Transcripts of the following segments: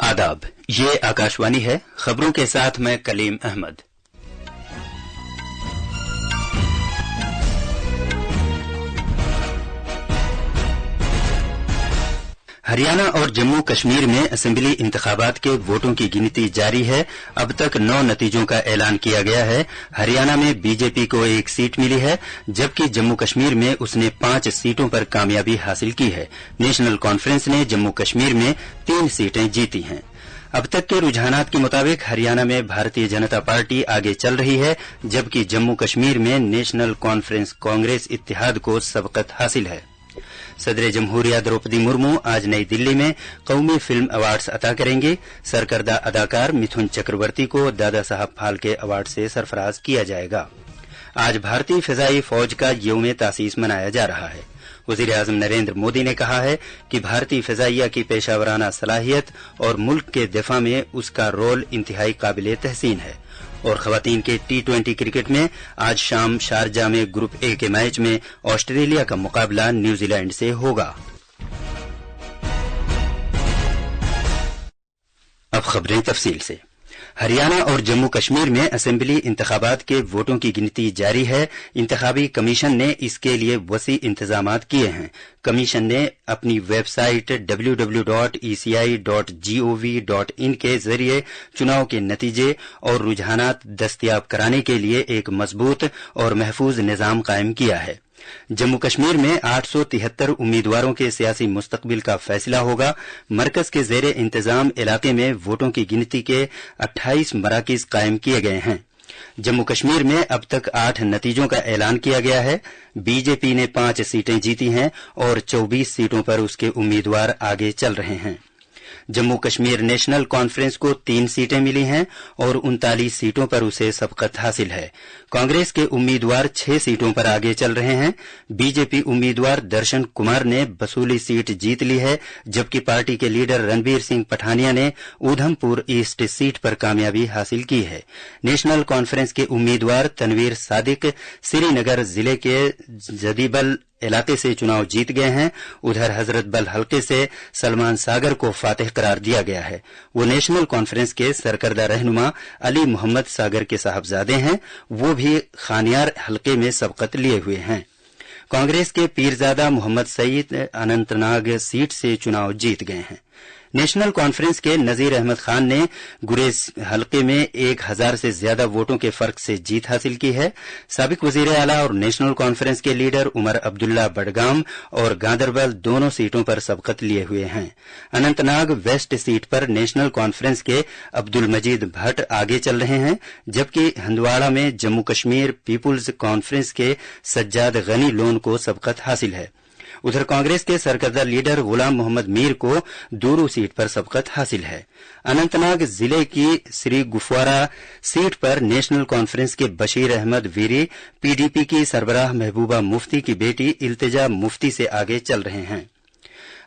आदाब, ये आकाशवाणी है। खबरों के साथ मैं कलीम अहमद। हरियाणा और जम्मू कश्मीर में असेंबली इंतखाबात के वोटों की गिनती जारी है। अब तक 9 नतीजों का ऐलान किया गया है। हरियाणा में बीजेपी को 1 सीट मिली है, जबकि जम्मू कश्मीर में उसने 5 सीटों पर कामयाबी हासिल की है। नेशनल कॉन्फ्रेंस ने जम्मू कश्मीर में 3 सीटें जीती हैं। अब तक के रुझानात के मुताबिक हरियाणा में भारतीय जनता पार्टी आगे चल रही है, जबकि जम्मू कश्मीर में नेशनल कॉन्फ्रेंस कांग्रेस इत्तेहाद को सबकत हासिल है। सदर जमहूरिया द्रौपदी मुर्मू आज नई दिल्ली में कौमी फिल्म अवार्ड्स अता करेंगे। सरकर्दा अदाकार मिथुन चक्रवर्ती को दादा साहब फाल्के अवार्ड से सरफराज किया जाएगा। आज भारतीय फिजाई फौज का यौम तासीस मनाया जा रहा है। वजीर आजम नरेंद्र मोदी ने कहा है कि भारतीय फिजाइया की पेशावराना सलाहियत और मुल्क के दिफा में उसका रोल इंतहाई काबिल तहसीन है। और खवातीन के T20 क्रिकेट में आज शाम शारजा में ग्रुप ए के मैच में ऑस्ट्रेलिया का मुकाबला न्यूजीलैंड से होगा। अब खबरें तफसील से। हरियाणा और जम्मू कश्मीर में असेंबली इंतखाबात के वोटों की गिनती जारी है। इंतखाबी कमीशन ने इसके लिए वसी इंतजामात किए हैं। कमीशन ने अपनी वेबसाइट www.eci.gov.in के जरिए चुनाव के नतीजे और रुझानात दस्तयाब कराने के लिए एक मजबूत और महफूज निजाम कायम किया है। जम्मू कश्मीर में 873 उम्मीदवारों के सियासी मुस्तकबिल का फैसला होगा। मरकज के जेरे इंतजाम इलाके में वोटों की गिनती के 28 मराकिज कायम किए गए हैं। जम्मू कश्मीर में अब तक 8 नतीजों का ऐलान किया गया है। बीजेपी ने 5 सीटें जीती हैं और 24 सीटों पर उसके उम्मीदवार आगे चल रहे हैं। जम्मू कश्मीर नेशनल कॉन्फ्रेंस को 3 सीटें मिली हैं और 39 सीटों पर उसे सबकत हासिल है। कांग्रेस के उम्मीदवार 6 सीटों पर आगे चल रहे हैं। बीजेपी उम्मीदवार दर्शन कुमार ने बसूली सीट जीत ली है, जबकि पार्टी के लीडर रणबीर सिंह पठानिया ने उधमपुर ईस्ट सीट पर कामयाबी हासिल की है। नेशनल कॉन्फ्रेंस के उम्मीदवार तनवीर सादिक श्रीनगर जिले के जदीबल इलाके से चुनाव जीत गए हैं। उधर हजरत बल हलके से सलमान सागर को फातिह करार दिया गया है। वो नेशनल कॉन्फ्रेंस के सरकर्दा रहनुमा अली मोहम्मद सागर के साहबजादे हैं। वो भी खानियार हलके में सबकत लिए हुए हैं। कांग्रेस के पीरजादा मोहम्मद सईद अनंतनाग सीट से चुनाव जीत गए हैं। नेशनल कॉन्फ्रेंस के नजीर अहमद खान ने गुरेज हलके में 1000 से ज्यादा वोटों के फर्क से जीत हासिल की है। साबिक वजीर आला और नेशनल कॉन्फ्रेंस के लीडर उमर अब्दुल्ला बडगाम और गांदरबल दोनों सीटों पर सबकत लिए हुए हैं। अनंतनाग वेस्ट सीट पर नेशनल कॉन्फ्रेंस के अब्दुल मजीद भट्ट आगे चल रहे हैं, जबकि हंदवाड़ा में जम्मू कश्मीर पीपुल्स कॉन्फ्रेंस के सज्जाद गनी लोन को सबकत हासिल है। उधर कांग्रेस के सरकर्दा लीडर गुलाम मोहम्मद मीर को दूरू सीट पर सबकत हासिल है। अनंतनाग जिले की श्री गुफवारा सीट पर नेशनल कॉन्फ्रेंस के बशीर अहमद वीरी पीडीपी की सरबराह महबूबा मुफ्ती की बेटी इल्तिजा मुफ्ती से आगे चल रहे हैं।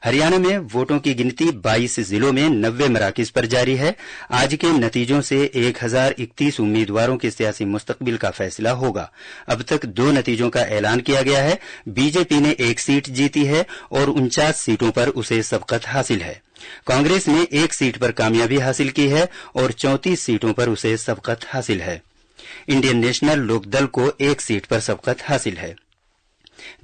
हरियाणा में वोटों की गिनती 22 जिलों में 90 मराकिज पर जारी है। आज के नतीजों से 1031 उम्मीदवारों के सियासी मुस्तकबिल का फैसला होगा। अब तक 2 नतीजों का ऐलान किया गया है। बीजेपी ने 1 सीट जीती है और 49 सीटों पर उसे सबकत हासिल है। कांग्रेस ने 1 सीट पर कामयाबी हासिल की है और 34 सीटों पर उसे सबकत हासिल है। इंडियन नेशनल लोकदल को 1 सीट पर सबकत हासिल है।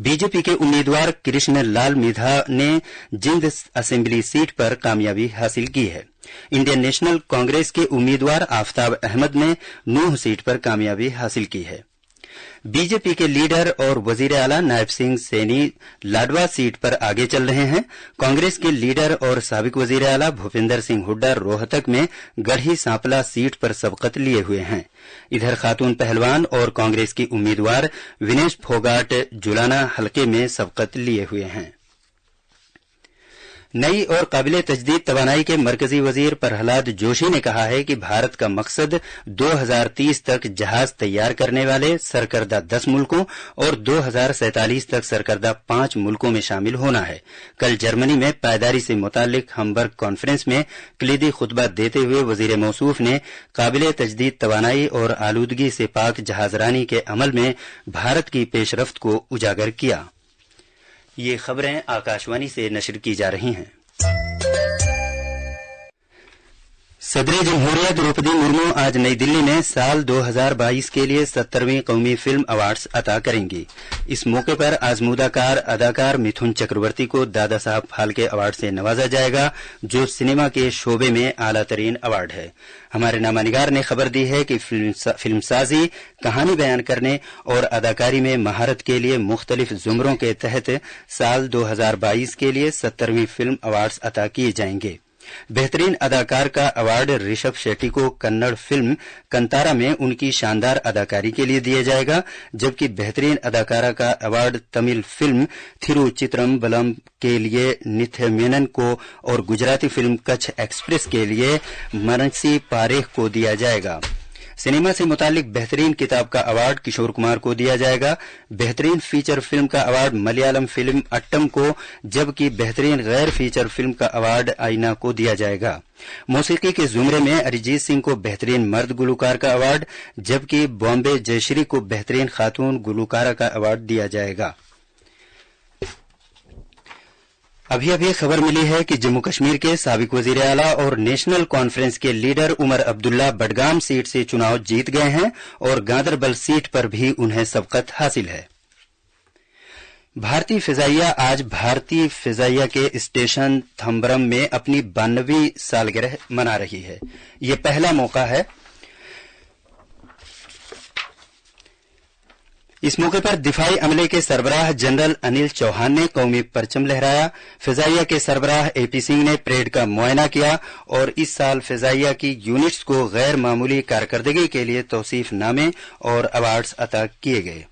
बीजेपी के उम्मीदवार कृष्ण लाल मिधा ने जिंद असेंबली सीट पर कामयाबी हासिल की है। इंडियन नेशनल कांग्रेस के उम्मीदवार आफताब अहमद ने नूह सीट पर कामयाबी हासिल की है। बीजेपी के लीडर और वजीर आला नायब सिंह सैनी लाडवा सीट पर आगे चल रहे हैं। कांग्रेस के लीडर और साबिक वजीर आला भूपेंद्र सिंह हुड्डा रोहतक में गढ़ी सांपला सीट पर सबकत लिए हुए हैं। इधर खातून पहलवान और कांग्रेस की उम्मीदवार विनेश फोगाट जुलाना हलके में सबकत लिए हुए हैं। नई और काबिले तजदीद तवानाई के मरकजी वजीर प्रहलाद जोशी ने कहा है कि भारत का मकसद 2030 तक जहाज तैयार करने वाले सरकर्दा 10 मुल्कों और 2047 तक सरकर्दा 5 मुल्कों में शामिल होना है। कल जर्मनी में पायदारी से मुतालिक हमबर्ग कॉन्फ्रेंस में कलीदी खुतबा देते हुए वजीर मौसूफ ने काबिले तजदीद तवानाई और आलूदगी से पाक जहाजरानी के अमल में भारत की पेशरफ्त को उजागर किया। ये खबरें आकाशवाणी से नशर की जा रही हैं। सदर जमहूरिया द्रौपदी मुर्मू आज नई दिल्ली में साल 2022 के लिए 70वें कौमी फिल्म अवार्ड्स अता करेंगी। इस मौके पर आजमूदाकार अदाकार मिथुन चक्रवर्ती को दादा साहब फाल्के अवार्ड से नवाजा जाएगा, जो सिनेमा के शोबे में आला तरीन अवार्ड है। हमारे नामानिगार ने खबर दी है कि फिल्मसाजी, कहानी बयान करने और अदाकारी में महारत के लिए मुख्तलिफ जुमरों के तहत साल 2022 के लिए 70वीं फिल्म अवार्ड्स अता किए जाएंगे। बेहतरीन अदाकार का अवार्ड ऋषभ शेट्टी को कन्नड़ फिल्म कंतारा में उनकी शानदार अदाकारी के लिए दिया जाएगा, जबकि बेहतरीन अदाकारा का अवार्ड तमिल फिल्म थिरुचित्रम्बलम के लिए निथ्या मेनन को और गुजराती फिल्म कच्छ एक्सप्रेस के लिए मनसी पारेख को दिया जाएगा। सिनेमा से मुतालिक बेहतरीन किताब का अवार्ड किशोर कुमार को दिया जाएगा। बेहतरीन फीचर फिल्म का अवार्ड मलयालम फिल्म अट्टम को, जबकि बेहतरीन गैर फीचर फिल्म का अवार्ड आईना को दिया जाएगा। मौसीकी के जुमरे में अरिजीत सिंह को बेहतरीन मर्द गुलूकार का अवार्ड, जबकि बॉम्बे जयश्री को बेहतरीन खातून गुलूकारा का अवार्ड दिया जाएगा। अभी खबर मिली है कि जम्मू कश्मीर के साबिक वजीर आला और नेशनल कॉन्फ्रेंस के लीडर उमर अब्दुल्ला बडगाम सीट से चुनाव जीत गए हैं और गांदरबल सीट पर भी उन्हें सबकत हासिल है। भारतीय फिजाइया आज भारतीय फिजाइया के स्टेशन थम्बरम में अपनी 92वीं सालगिरह मना रही है। ये पहला मौका है। इस मौके पर दिफाई अमले के सरबराह जनरल अनिल चौहान ने कौमी परचम लहराया। फिजाइया के सरबराह एपी सिंह ने परेड का मुआयना किया और इस साल फिजाइया की यूनिट्स को गैर मामूली कारकर्दगी के लिए तौसीफनामे और अवार्ड्स अता किए गए।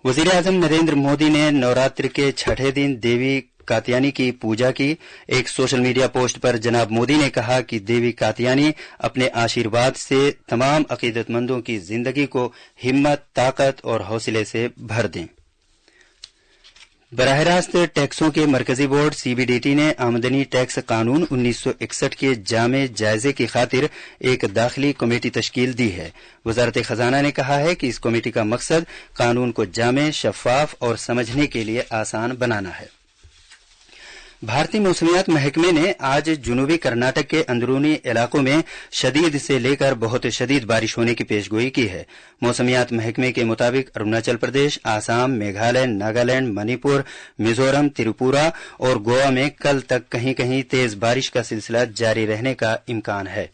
वजीर आजम नरेंद्र मोदी ने नवरात्र के छठे दिन देवी कात्यायनी की पूजा की। एक सोशल मीडिया पोस्ट पर जनाब मोदी ने कहा कि देवी कात्यायनी अपने आशीर्वाद से तमाम अकीदतमंदों की जिंदगी को हिम्मत, ताकत और हौसले से भर दें। बराह रास्त टैक्सों के मरकजी बोर्ड सीबीडीटी ने आमदनी टैक्स कानून 1961 के जामे जायजे की खातिर एक दाखिली कमेटी तश्कील दी है। वजारत खजाना ने कहा है कि इस कमेटी का मकसद कानून को जामे, शफाफ और समझने के लिए आसान बनाना है। भारतीय मौसमियात महकमे ने आज जुनूबी कर्नाटक के अंदरूनी इलाकों में शदीद से लेकर बहुत शदीद बारिश होने की पेशगोई की है। मौसमियात महकमे के मुताबिक अरुणाचल प्रदेश, आसाम, मेघालय, नागालैंड, मणिपुर, मिजोरम, त्रिपुरा और गोवा में कल तक कहीं कहीं तेज बारिश का सिलसिला जारी रहने का इम्कान है।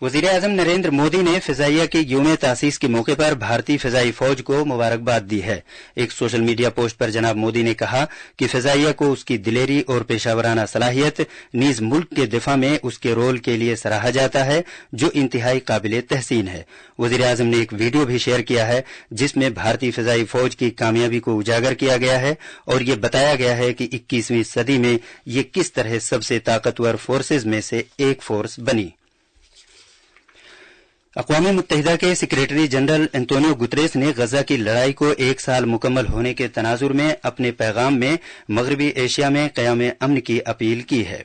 वजीर आजम नरेंद्र मोदी ने फिजाइया के यूम तासीस के मौके पर भारतीय फिजाई फौज को मुबारकबाद दी है। एक सोशल मीडिया पोस्ट पर जनाब मोदी ने कहा कि फिजाइया को उसकी दिलेरी और पेशावराना सलाहियत नीज मुल्क के दिफा में उसके रोल के लिए सराहा जाता है, जो इंतहाई काबिल तहसीन है। वजीर आजम ने एक वीडियो भी शेयर किया है जिसमें भारतीय फिजाई फौज की कामयाबी को उजागर किया गया है और ये बताया गया है कि 21वीं सदी में ये किस तरह सबसे ताकतवर फोर्सेज में से एक फोर्स बनी। अक़वाम मुत्तहिदा के सेक्रेटरी जनरल एंटोनियो गुतरेस ने गजा की लड़ाई को एक साल मुकम्मल होने के तनाजुर में अपने पैगाम में मगरबी एशिया में क़याम अमन की अपील की है।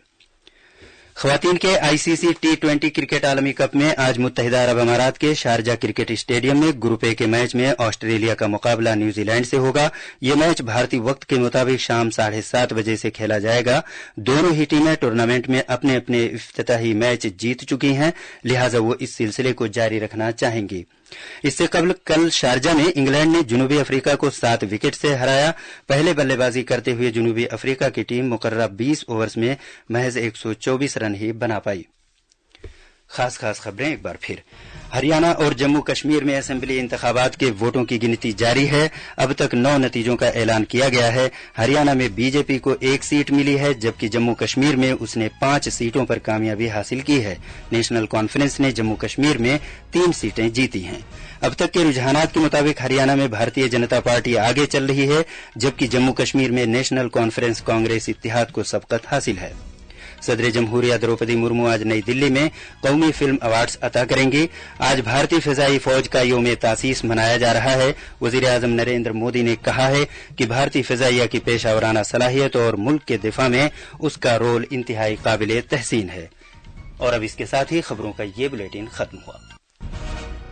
ख़वातीन के आईसीसी T20 क्रिकेट आलमी कप में आज मुत्तहिदा अरब अमारात के शारजा क्रिकेट स्टेडियम में ग्रुप ए के मैच में ऑस्ट्रेलिया का मुकाबला न्यूजीलैंड से होगा। यह मैच भारतीय वक्त के मुताबिक शाम 7:30 बजे से खेला जाएगा। दोनों ही टीमें टूर्नामेंट में अपने अपने इफ्तिताही मैच जीत चुकी हैं, लिहाजा वो इस सिलसिले को जारी रखना चाहेंगी। इससे कबल कल शारजा में इंग्लैंड ने जनूबी अफ्रीका को 7 विकेट से हराया। पहले बल्लेबाजी करते हुए जनूबी अफ्रीका की टीम मुकर्रर 20 ओवर्स में महज 124 रन ही बना पाई। खास खबरें एक बार फिर। हरियाणा और जम्मू कश्मीर में असेंबली इंतखाबात के वोटों की गिनती जारी है। अब तक 9 नतीजों का ऐलान किया गया है। हरियाणा में बीजेपी को 1 सीट मिली है, जबकि जम्मू कश्मीर में उसने 5 सीटों पर कामयाबी हासिल की है। नेशनल कॉन्फ्रेंस ने जम्मू कश्मीर में 3 सीटें जीती हैं। अब तक के रुझानात के मुताबिक हरियाणा में भारतीय जनता पार्टी आगे चल रही है, जबकि जम्मू कश्मीर में नेशनल कॉन्फ्रेंस कांग्रेस इत्तेहाद को सबकत हासिल है। सदर जमहूरिया द्रौपदी मुर्मू आज नई दिल्ली में कौमी फिल्म अवार्ड्स अता करेंगी। आज भारतीय फिजाई फौज का यौम तासीस मनाया जा रहा है। वजीर आजम नरेंद्र मोदी ने कहा है कि भारतीय फिजाइया की पेशावराना सलाहियत और मुल्क के दिफा में उसका रोल इंतहाई काबिल तहसीन है। और अब इसके साथ ही खबरों का ये बुलेटिन खत्म हुआ।